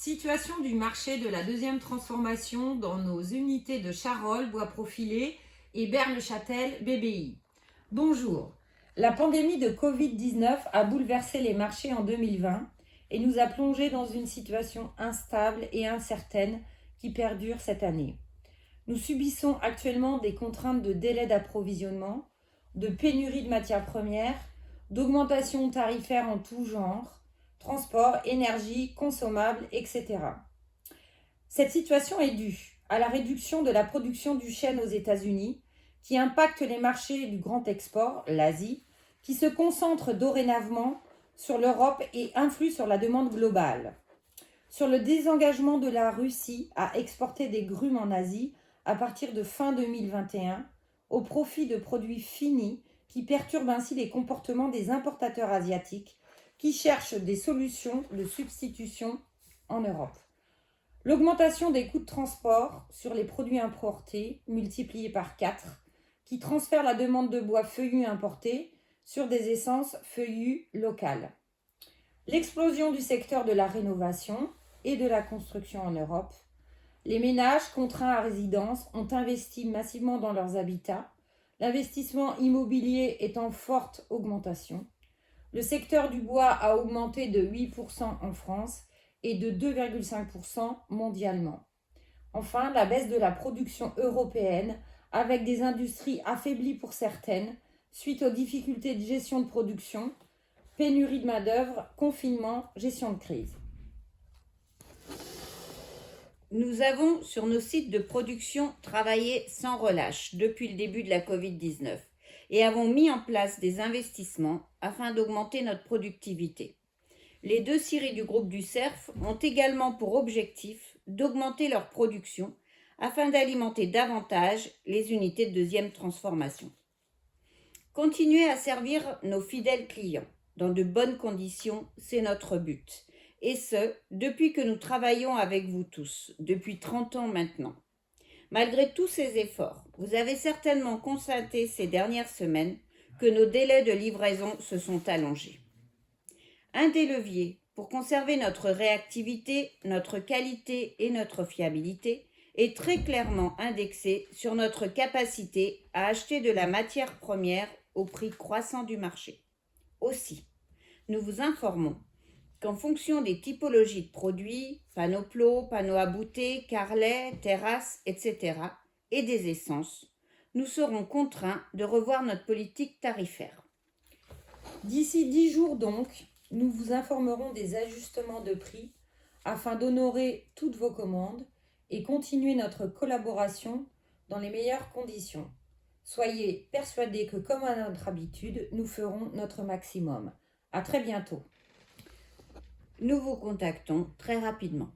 Situation du marché de la deuxième transformation dans nos unités de Charolles, Bois Profilé et Berne-Châtel, BBI. Bonjour. La pandémie de Covid-19 a bouleversé les marchés en 2020 et nous a plongés dans une situation instable et incertaine qui perdure cette année. Nous subissons actuellement des contraintes de délai d'approvisionnement, de pénurie de matières premières, d'augmentation tarifaire en tout genre, transport, énergie, consommables, etc. Cette situation est due à la réduction de la production du chêne aux États-Unis, qui impacte les marchés du grand export, l'Asie, qui se concentre dorénavant sur l'Europe et influe sur la demande globale. Sur le désengagement de la Russie à exporter des grumes en Asie à partir de fin 2021, au profit de produits finis qui perturbent ainsi les comportements des importateurs asiatiques qui cherchent des solutions de substitution en Europe. L'augmentation des coûts de transport sur les produits importés, multipliés par 4, qui transfère la demande de bois feuillu importé sur des essences feuillues locales. L'explosion du secteur de la rénovation et de la construction en Europe. Les ménages contraints à résidence ont investi massivement dans leurs habitats. L'investissement immobilier est en forte augmentation. Le secteur du bois a augmenté de 8% en France et de 2,5% mondialement. Enfin, la baisse de la production européenne avec des industries affaiblies pour certaines suite aux difficultés de gestion de production, pénurie de main-d'œuvre, confinement, gestion de crise. Nous avons sur nos sites de production travaillé sans relâche depuis le début de la Covid-19 et avons mis en place des investissements afin d'augmenter notre productivité. Les 2 scieries du groupe du Cerf ont également pour objectif d'augmenter leur production afin d'alimenter davantage les unités de deuxième transformation. Continuer à servir nos fidèles clients dans de bonnes conditions, c'est notre but. Et ce, depuis que nous travaillons avec vous tous, depuis 30 ans maintenant. Malgré tous ces efforts, vous avez certainement constaté ces dernières semaines que nos délais de livraison se sont allongés. Un des leviers pour conserver notre réactivité, notre qualité et notre fiabilité est très clairement indexé sur notre capacité à acheter de la matière première au prix croissant du marché. Aussi, nous vous informons qu'en fonction des typologies de produits, panneaux plots, panneaux à bouteilles, carrelets, terrasses, etc., et des essences, nous serons contraints de revoir notre politique tarifaire. D'ici 10 jours donc, nous vous informerons des ajustements de prix afin d'honorer toutes vos commandes et continuer notre collaboration dans les meilleures conditions. Soyez persuadés que, comme à notre habitude, nous ferons notre maximum. À très bientôt. Nous vous contactons très rapidement.